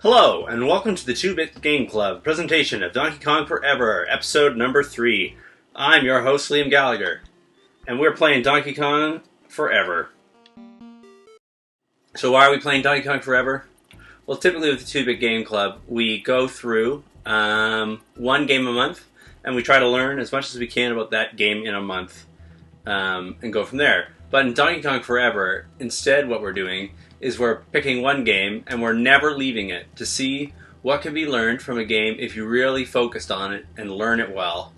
Hello, and welcome to the 2-Bit Game Club presentation of Donkey Kong Forever, episode number 3. I'm your host, Liam Gallagher, and we're playing Donkey Kong Forever. So why are we playing Donkey Kong Forever? Well, typically with the 2-Bit Game Club, we go through one game a month, and we try to learn as much as we can about that game in a month, and go from there. But in Donkey Kong Forever, instead what we're doing is we're picking one game and we're never leaving it to see what can be learned from a game if you really focused on it and learn it well.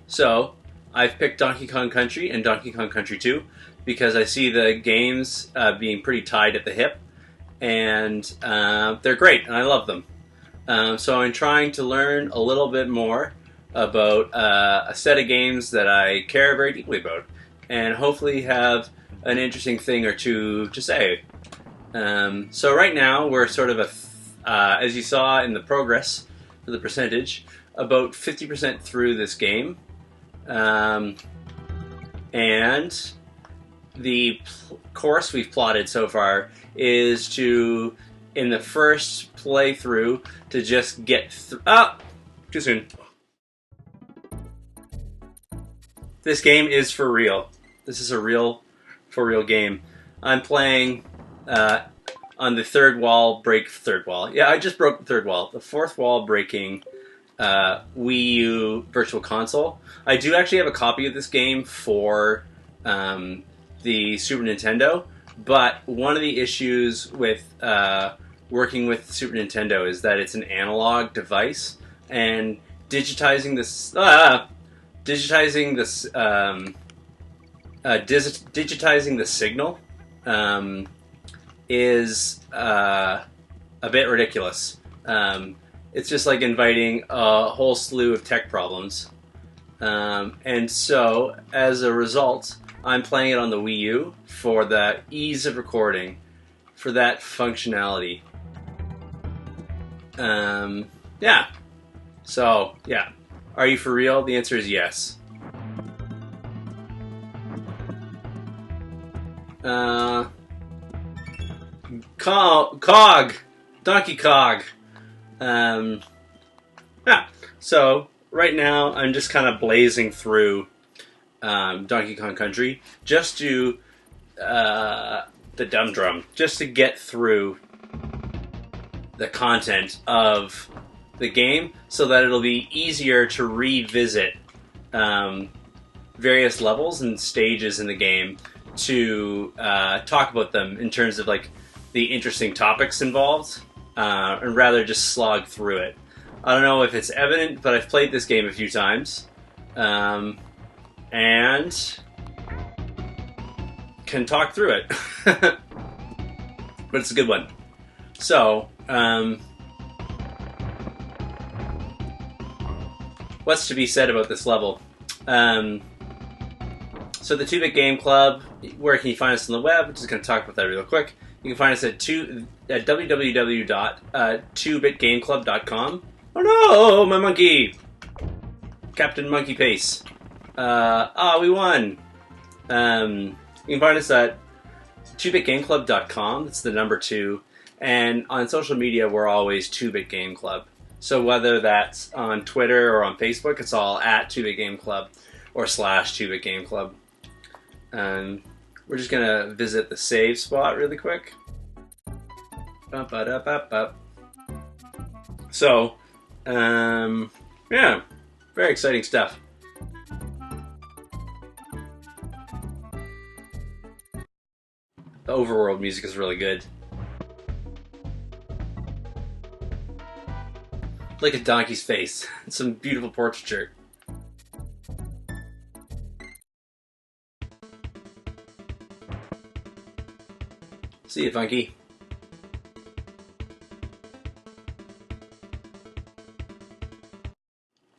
So I've picked Donkey Kong Country and Donkey Kong Country 2 because I see the games being pretty tied at the hip, and they're great and I love them. So I'm trying to learn a little bit more about a set of games that I care very deeply about, and hopefully have an interesting thing or two to say. So right now we're sort of as you saw in the progress for the percentage, about 50% through this game, and the course we've plotted so far is to, in the first playthrough, to just get too soon. This game is for real. This is a for real game. I'm playing on the third wall. Yeah, I just broke the third wall. The fourth wall breaking Wii U Virtual Console. I do actually have a copy of this game for the Super Nintendo, but one of the issues with working with the Super Nintendo is that it's an analog device, and digitizing the signal is a bit ridiculous. It's just like inviting a whole slew of tech problems. And so, as a result, I'm playing it on the Wii U for the ease of recording, for that functionality. Yeah. So, yeah. Are you for real? The answer is yes. Donkey Kong. Yeah. So right now I'm just kind of blazing through Donkey Kong Country just to the dumb drum, just to get through the content of the game, so that it'll be easier to revisit various levels and stages in the game to talk about them in terms of like the interesting topics involved, and rather just slog through it. I don't know if it's evident, but I've played this game a few times, and can talk through it. But it's a good one. So, what's to be said about this level? So the 2-Bit Game Club, where can you find us on the web? I'm just going to talk about that real quick. You can find us at www.2bitgameclub.com. Oh no, my monkey! Captain Monkey Pace. We won! You can find us at 2bitgameclub.com, that's the number 2. And on social media, we're always 2-Bit Game Club. So whether that's on Twitter or on Facebook, it's all at 2-Bit Game Club or / 2-Bit Game Club. We're just going to visit the save spot really quick. So, yeah, very exciting stuff. The overworld music is really good. Look at Donkey's face. Some beautiful portraiture. See you, Funky.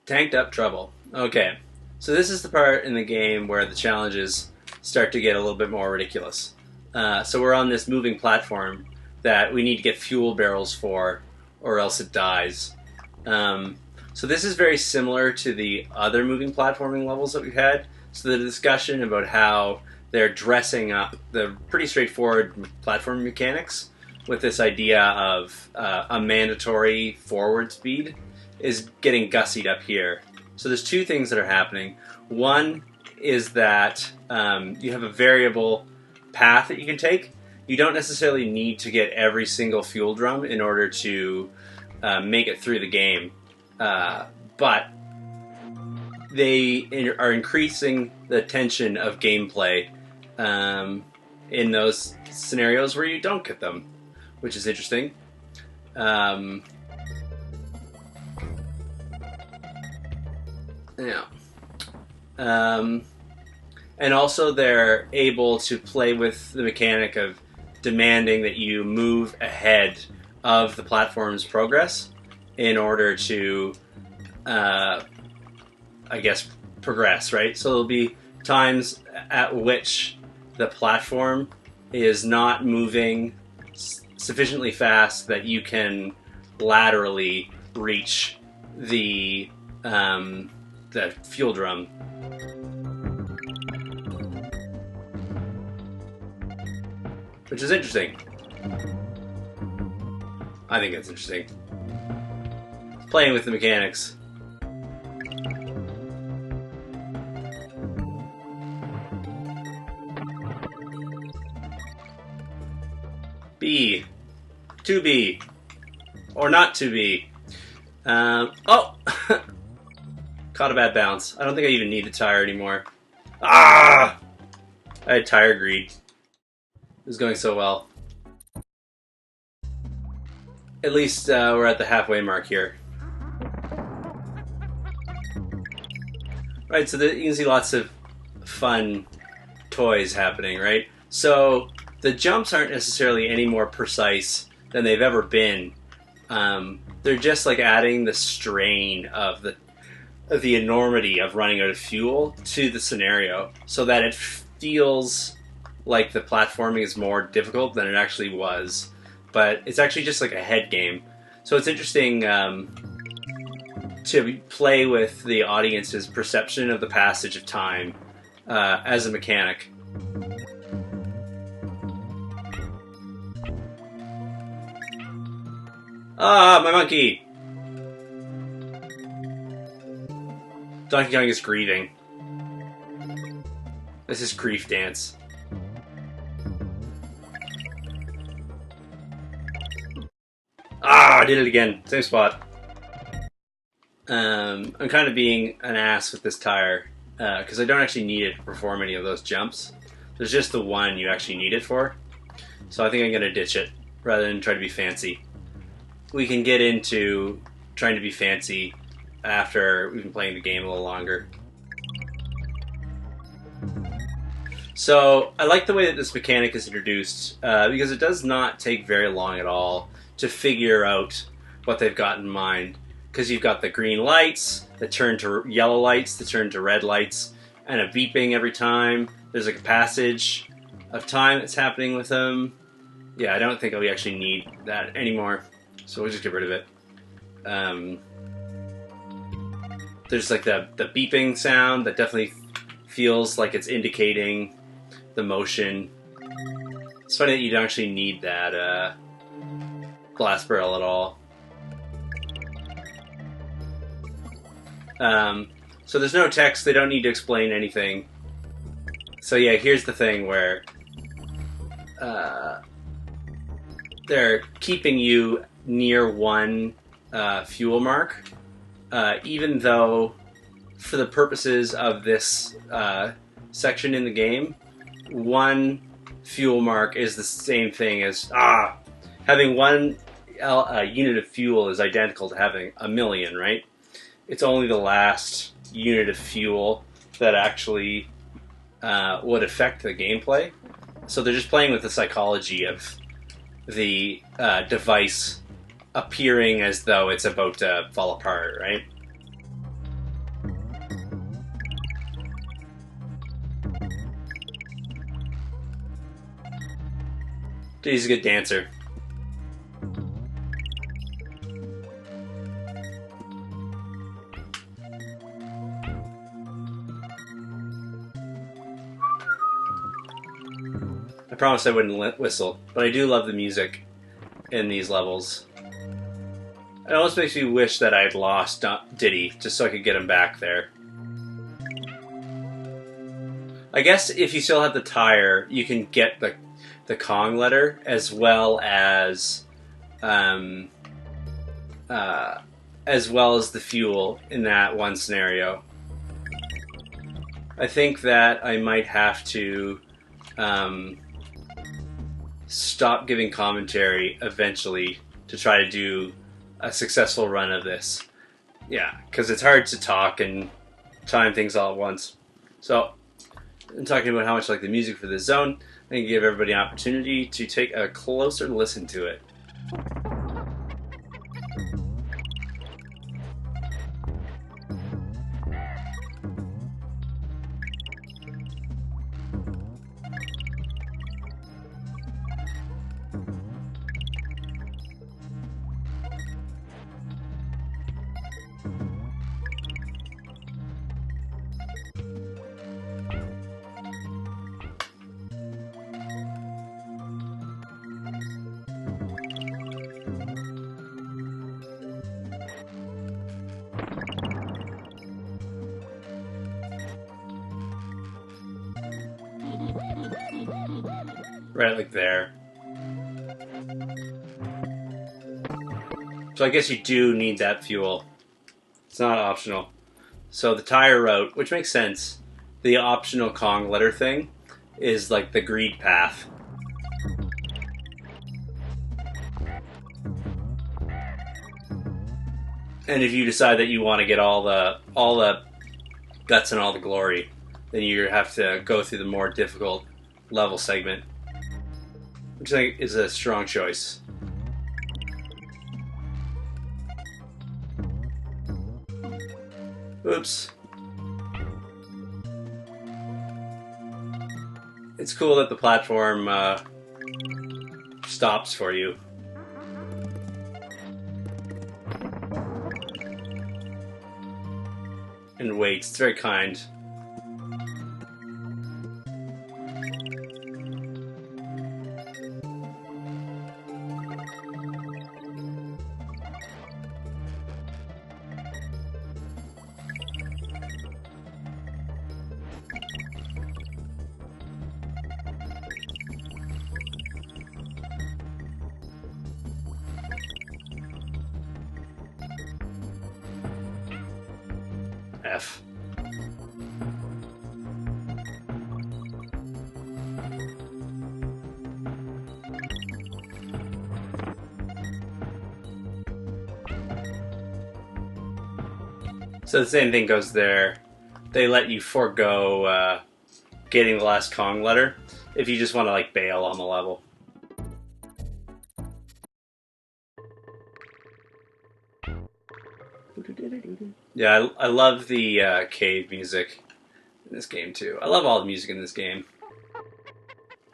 Tanked up trouble. Okay, so this is the part in the game where the challenges start to get a little bit more ridiculous. So we're on this moving platform that we need to get fuel barrels for, or else it dies. So this is very similar to the other moving platforming levels that we've had. So the discussion about how they're dressing up the pretty straightforward platform mechanics with this idea of a mandatory forward speed is getting gussied up here. So there's two things that are happening. One is that you have a variable path that you can take. You don't necessarily need to get every single fuel drum in order to make it through the game, but they are increasing the tension of gameplay in those scenarios where you don't get them, which is interesting. Yeah. And also they're able to play with the mechanic of demanding that you move ahead of the platform's progress in order to, I guess, progress, right? So there'll be times at which the platform is not moving sufficiently fast that you can laterally reach the fuel drum. Which is interesting. I think it's interesting. Playing with the mechanics. B. To be. Or not to be. Oh! Caught a bad bounce. I don't think I even need a tire anymore. Ah! I had tire greed. It was going so well. At least we're at the halfway mark here. Right, so you can see lots of fun toys happening, right? So the jumps aren't necessarily any more precise than they've ever been. They're just like adding the strain of the enormity of running out of fuel to the scenario, so that it feels like the platforming is more difficult than it actually was. But it's actually just like a head game. So it's interesting to play with the audience's perception of the passage of time as a mechanic. Ah, my monkey! Donkey Kong is grieving. This is grief dance. Ah, I did it again. Same spot. I'm kind of being an ass with this tire because I don't actually need it to perform any of those jumps. There's just the one you actually need it for. So I think I'm going to ditch it rather than try to be fancy. We can get into trying to be fancy after we've been playing the game a little longer. So I like the way that this mechanic is introduced because it does not take very long at all to figure out what they've got in mind. Because you've got the green lights that turn to yellow lights that turn to red lights, and a beeping every time. There's like a passage of time that's happening with them. Yeah, I don't think we actually need that anymore, so we'll just get rid of it. There's like the beeping sound that definitely feels like it's indicating the motion. It's funny that you don't actually need that glass barrel at all. So there's no text, they don't need to explain anything. So yeah, here's the thing where they're keeping you near one fuel mark, even though for the purposes of this section in the game, one fuel mark is the same thing as having one unit of fuel is identical to having a million, right? It's only the last unit of fuel that actually would affect the gameplay. So they're just playing with the psychology of the device appearing as though it's about to fall apart, right? He's a good dancer. I promised I wouldn't whistle, but I do love the music. in these levels. It almost makes me wish that I'd lost Diddy, just so I could get him back there. I guess if you still have the tire, you can get the Kong letter as well as the fuel in that one scenario. I think that I might have to stop giving commentary eventually to try to do a successful run of this. Yeah, because it's hard to talk and time things all at once. So, I'm talking about how much I like the music for this zone. I can give everybody an opportunity to take a closer listen to it. Right, like there. So I guess you do need that fuel. It's not optional. So the tire route, which makes sense, the optional Kong letter thing is like the greed path. And if you decide that you want to get all the guts and all the glory, then you have to go through the more difficult level segment, which I think is a strong choice. Oops. It's cool that the platform stops for you. And waits. It's very kind. F. So the same thing goes there. They let you forego getting the last Kong letter if you just want to like bail on the level. Yeah, I love the cave music in this game too. I love all the music in this game.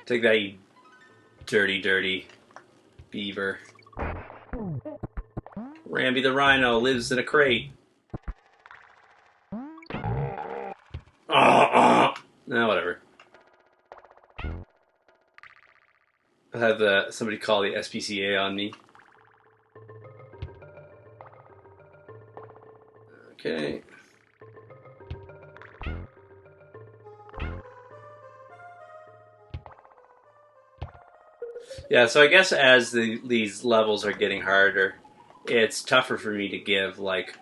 Take that, you dirty, dirty beaver. Rambi the rhino lives in a crate. No, whatever. I'll have somebody call the SPCA on me. Okay. Yeah, so I guess as these levels are getting harder, it's tougher for me to give like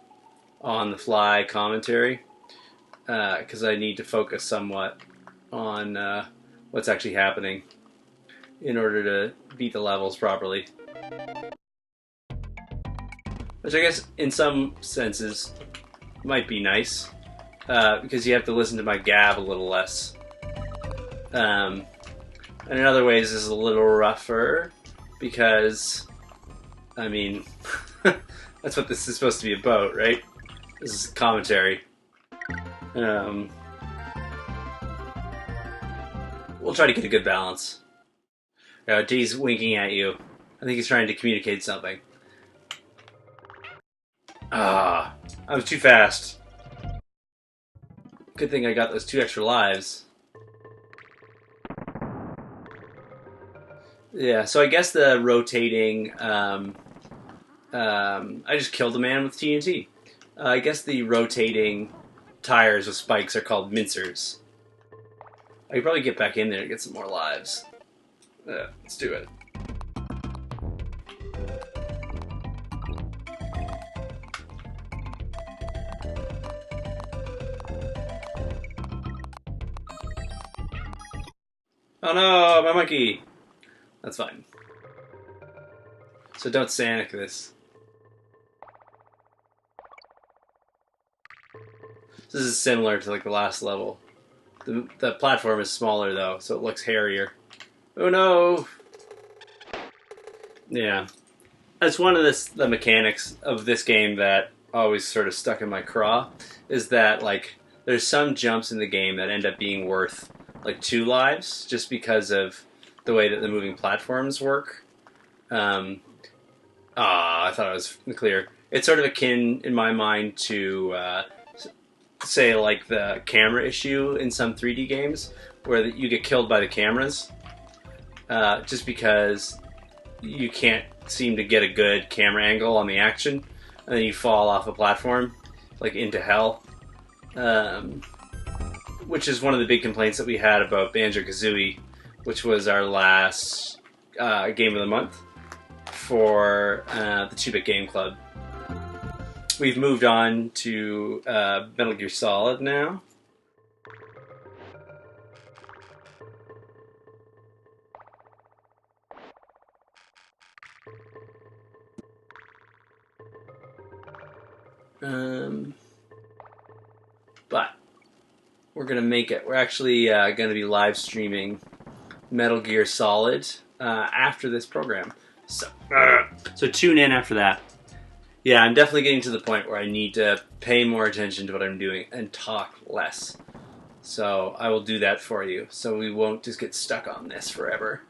on-the-fly commentary because I need to focus somewhat on what's actually happening in order to beat the levels properly. Which I guess in some senses might be nice because you have to listen to my gab a little less. And in other ways, this is a little rougher because, I mean, that's what this is supposed to be about, right? This is commentary. We'll try to get a good balance. D's winking at you. I think he's trying to communicate something. I was too fast. Good thing I got those 2 extra lives. Yeah, so I guess the rotating. I just killed a man with TNT. I guess the rotating tires with spikes are called mincers. I could probably get back in there to get some more lives. Let's do it. Oh no, my monkey! That's fine. So don't Sanic this. This is similar to like the last level. The platform is smaller though, so it looks hairier. Oh no! Yeah. That's one of the mechanics of this game that always sort of stuck in my craw, is that like there's some jumps in the game that end up being worth like 2 lives just because of the way that the moving platforms work. I thought it was clear. It's sort of akin in my mind to say like the camera issue in some 3D games where you get killed by the cameras just because you can't seem to get a good camera angle on the action, and then you fall off a platform like into hell, which is one of the big complaints that we had about Banjo Kazooie, which was our last game of the month for the 2-Bit Game Club. We've moved on to Metal Gear Solid now. But we're going to make it. We're actually going to be live streaming Metal Gear Solid after this program. So tune in after that. Yeah, I'm definitely getting to the point where I need to pay more attention to what I'm doing and talk less. So I will do that for you, so we won't just get stuck on this forever.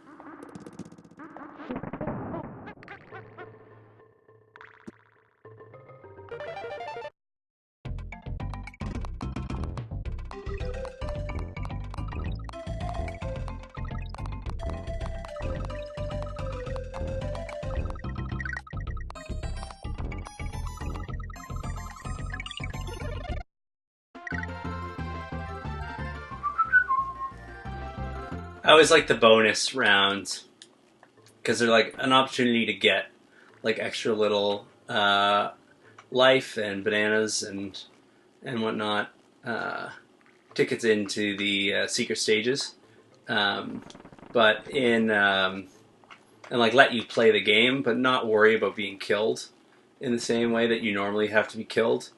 I always like the bonus rounds because they're like an opportunity to get like extra little life and bananas and whatnot, tickets into the secret stages, but and like let you play the game, but not worry about being killed in the same way that you normally have to be killed.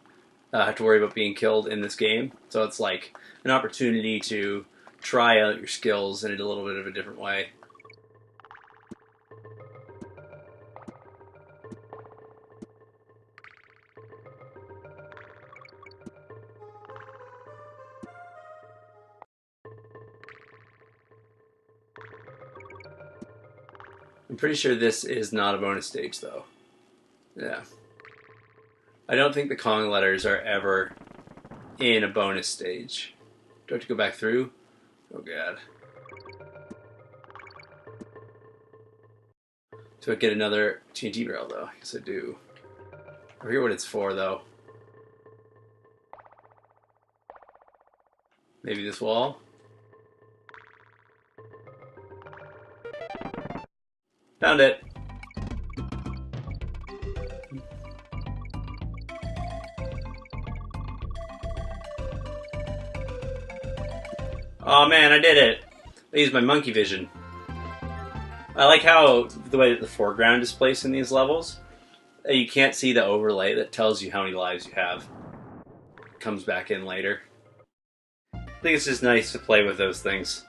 Have to worry about being killed in this game. So it's like an opportunity to try out your skills in a little bit of a different way. I'm pretty sure this is not a bonus stage, though. Yeah. I don't think the Kong letters are ever in a bonus stage. Do I have to go back through? Oh, God. Do I get another TNT barrel, though? I guess I do. I forget what it's for, though. Maybe this wall? Found it. Oh man, I did it! I used my monkey vision. I like how the way that the foreground is placed in these levels. You can't see the overlay that tells you how many lives you have. It comes back in later. I think it's just nice to play with those things.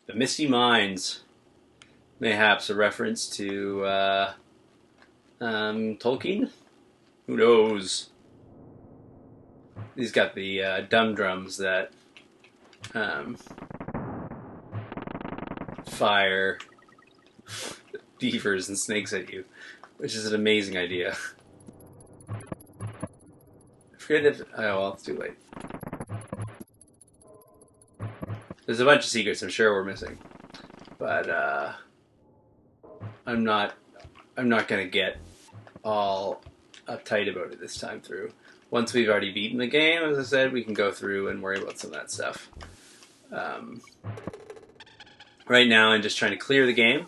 The Missy Minds. Mayhaps a reference to Tolkien? Who knows? He's got the dumb drums that fire beavers and snakes at you, which is an amazing idea. I forget if... Oh, well, it's too late. There's a bunch of secrets I'm sure we're missing, but I'm not gonna get all uptight about it this time through. Once we've already beaten the game, as I said, we can go through and worry about some of that stuff. Right now, I'm just trying to clear the game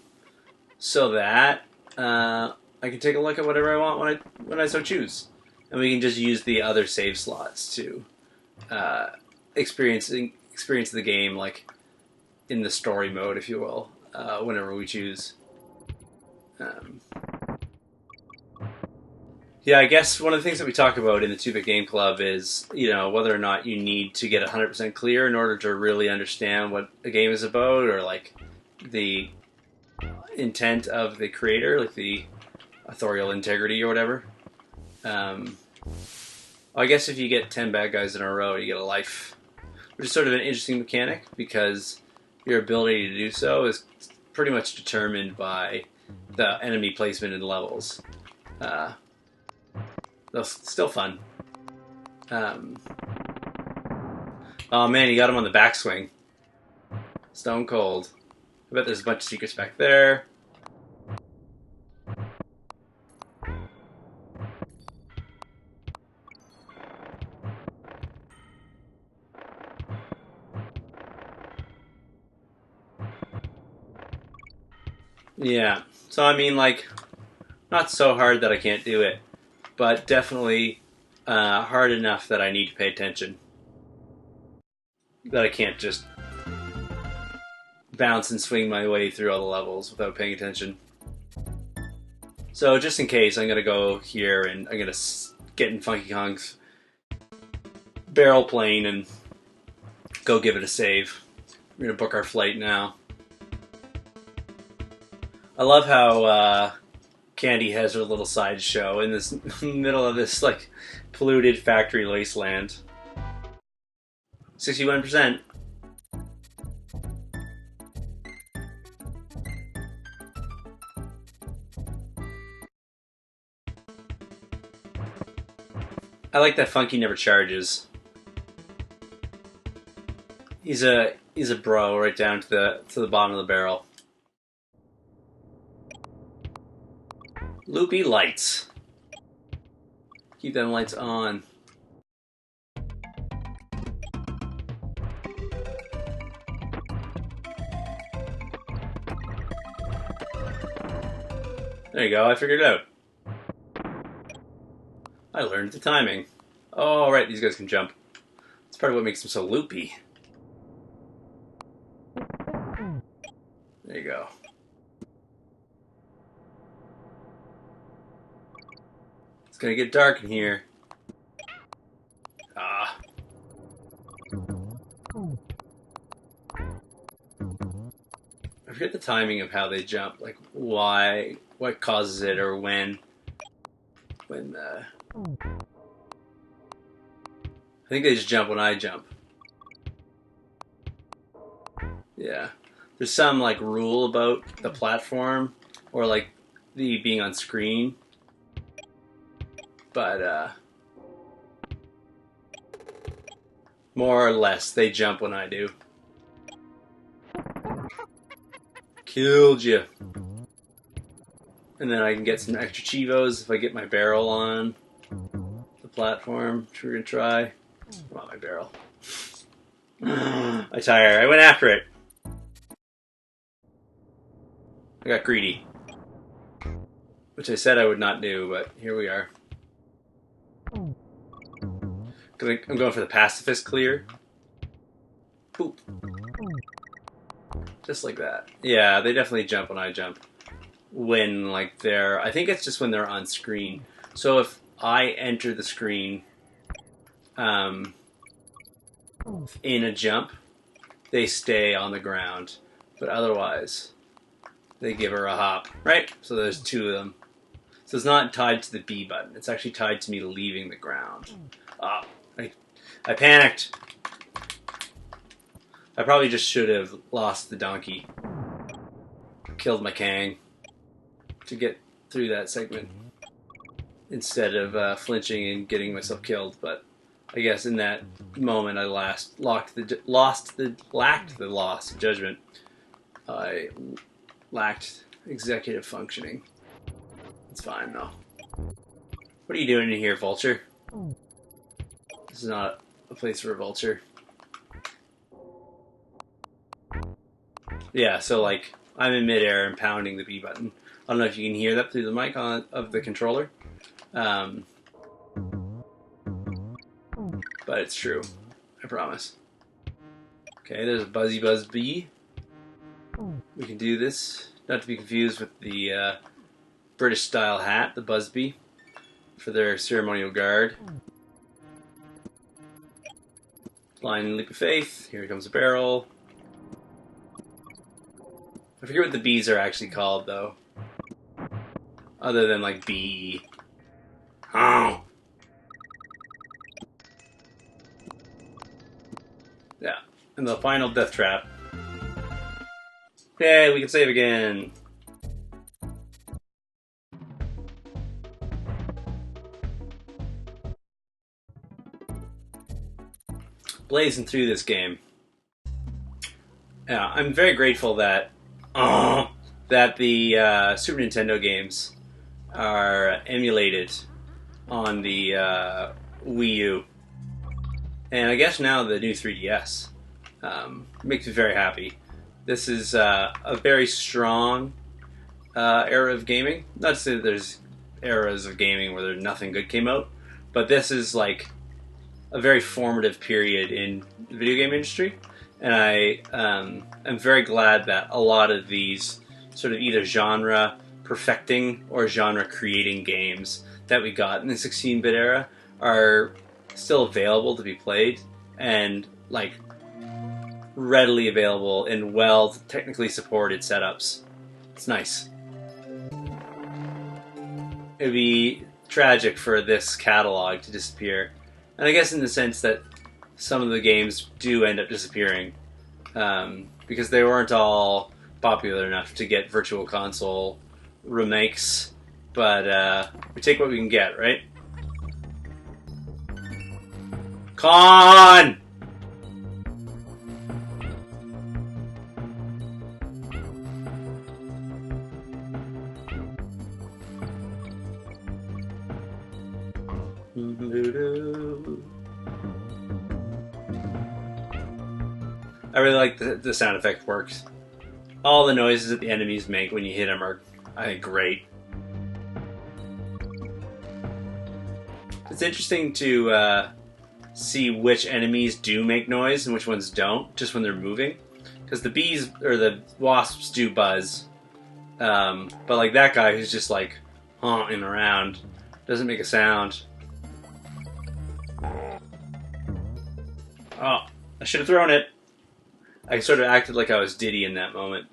so that I can take a look at whatever I want when I so choose, and we can just use the other save slots to experience the game like in the story mode, if you will, whenever we choose. Yeah, I guess one of the things that we talk about in the 2-Bit Game Club is, whether or not you need to get 100% clear in order to really understand what a game is about, or like the intent of the creator, like the authorial integrity or whatever. I guess if you get 10 bad guys in a row, you get a life, which is sort of an interesting mechanic because your ability to do so is pretty much determined by the enemy placement in levels. Still fun. Oh man, you got him on the backswing. Stone cold. I bet there's a bunch of secrets back there. Yeah. So I mean, like, not so hard that I can't do it, but definitely hard enough that I need to pay attention. That I can't just bounce and swing my way through all the levels without paying attention. So just in case, I'm going to go here and I'm going to get in Funky Kong's barrel plane and go give it a save. We're going to book our flight now. I love how Candy has her little sideshow in this middle of this like polluted factory wasteland. 61%. I like that Funky never charges. He's a bro right down to the bottom of the barrel. Loopy lights. Keep them lights on. There you go, I figured it out. I learned the timing. Oh, right, these guys can jump. That's part of what makes them so loopy. There you go. It's gonna get dark in here. Ah. I forget the timing of how they jump, like what causes it, or when I think they just jump when I jump. Yeah. There's some like rule about the platform or like the being on screen. But more or less they jump when I do. Killed you. And then I can get some extra Chivos if I get my barrel on the platform, which we're gonna try. Come on, my barrel. I tire. I went after it. I got greedy. Which I said I would not do, but here we are. I'm going for the pacifist clear. Boop. Just like that. Yeah, they definitely jump when I jump. When, like, I think it's just when they're on screen. So if I enter the screen in a jump, they stay on the ground. But otherwise, they give her a hop. Right? So there's two of them. So it's not tied to the B button. It's actually tied to me leaving the ground. Ah, I panicked. I probably just should have lost the donkey. Killed my Kang to get through that segment instead of flinching and getting myself killed, but I guess in that moment I lacked the loss of judgment. I lacked executive functioning. It's fine though. What are you doing in here, Vulture? This is not a place for a vulture. Yeah, so like I'm in midair and pounding the B button. I don't know if you can hear that through the mic of the controller, but it's true. I promise. Okay, there's a Buzzy Buzz B. We can do this. Not to be confused with the British style hat, the Busby, for their ceremonial guard. Blind leap of faith. Here comes a barrel. I forget what the bees are actually called, though. Other than, like, bee. Oh! Yeah. And the final death trap. Yay, we can save again! Blazing through this game. Yeah, I'm very grateful that the Super Nintendo games are emulated on the Wii U, and I guess now the new 3DS. Makes me very happy. This is a very strong era of gaming. Not to say that there's eras of gaming where nothing good came out, but this is like a very formative period in the video game industry, and I am very glad that a lot of these sort of either genre perfecting or genre creating games that we got in the 16-bit era are still available to be played and like readily available in well technically supported setups. It's nice. It'd be tragic for this catalog to disappear. And I guess in the sense that some of the games do end up disappearing because they weren't all popular enough to get Virtual Console remakes. But we take what we can get, right? Con! I really like the sound effect works. All the noises that the enemies make when you hit them are, I think, great. It's interesting to see which enemies do make noise and which ones don't, just when they're moving. Because the bees, or the wasps, do buzz. But like that guy who's just like haunting around doesn't make a sound. Oh, I should have thrown it. I sort of acted like I was Diddy in that moment.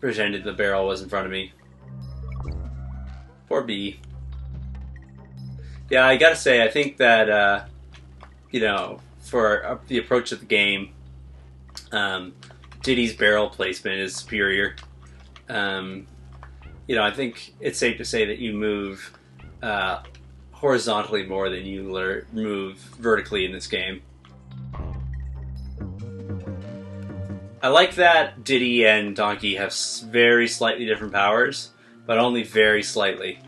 Pretended the barrel was in front of me. Poor bee. Yeah, I gotta say, I think that, you know, for the approach of the game, Diddy's barrel placement is superior. You know, I think it's safe to say that you move horizontally more than you move vertically in this game. I like that Diddy and Donkey have very slightly different powers, but only very slightly.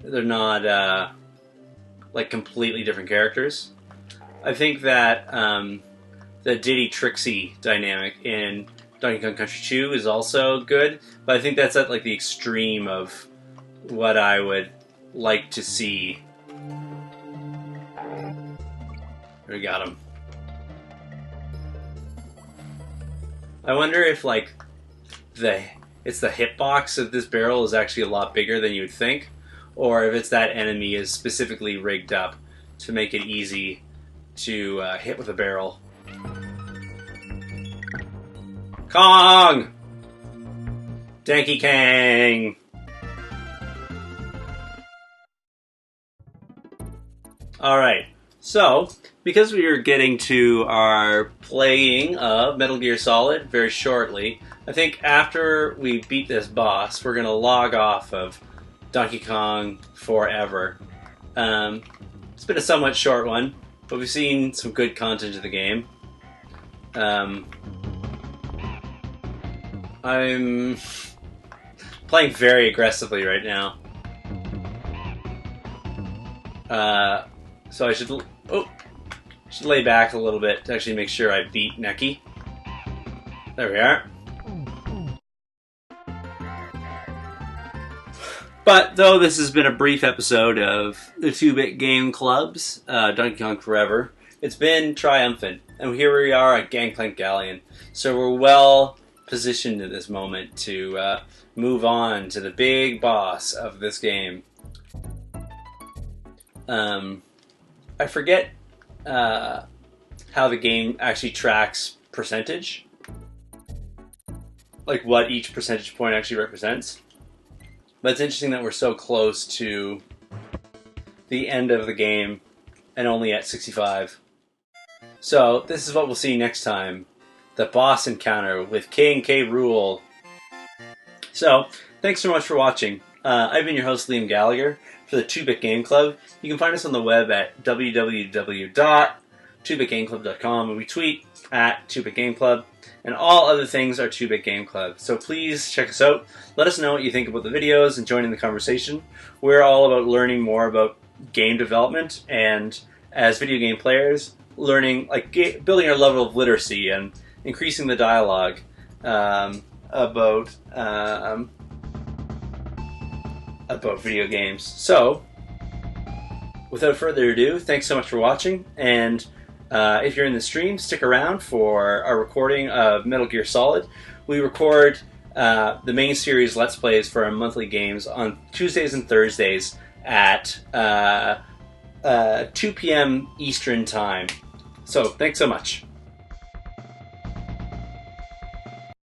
They're not like completely different characters. I think that the Diddy Trixie dynamic in Donkey Kong Country 2 is also good, but I think that's at like the extreme of what I would like to see. We got him. I wonder if like it's the hitbox of this barrel is actually a lot bigger than you would think, or if it's that enemy is specifically rigged up to make it easy to hit with a barrel. Kong! Donkey Kong! Alright, so because we are getting to our playing of Metal Gear Solid very shortly, I think after we beat this boss, we're going to log off of Donkey Kong forever. It's been a somewhat short one, but we've seen some good content of the game. I'm playing very aggressively right now. So I should lay back a little bit to actually make sure I beat Neki. There we are. But though this has been a brief episode of the 2-Bit Game Club's Donkey Kong Forever, it's been triumphant. And here we are at Gangplank Galleon. So we're well positioned at this moment to move on to the big boss of this game. I forget how the game actually tracks percentage. Like what each percentage point actually represents. But it's interesting that we're so close to the end of the game and only at 65. So this is what we'll see next time. The boss encounter with K & K Rool. So, thanks so much for watching. I've been your host, Liam Gallagher, for the 2-Bit Game Club. You can find us on the web at www.2bitgameclub.com, and we tweet at 2-Bit Game Club, and all other things are 2-Bit Game Club. So please check us out. Let us know what you think about the videos and join in the conversation. We're all about learning more about game development, and as video game players, learning, like building our level of literacy and increasing the dialogue about video games. So, without further ado, thanks so much for watching, and if you're in the stream, stick around for our recording of Metal Gear Solid. We record the main series Let's Plays for our monthly games on Tuesdays and Thursdays at 2 p.m. Eastern Time. So, thanks so much.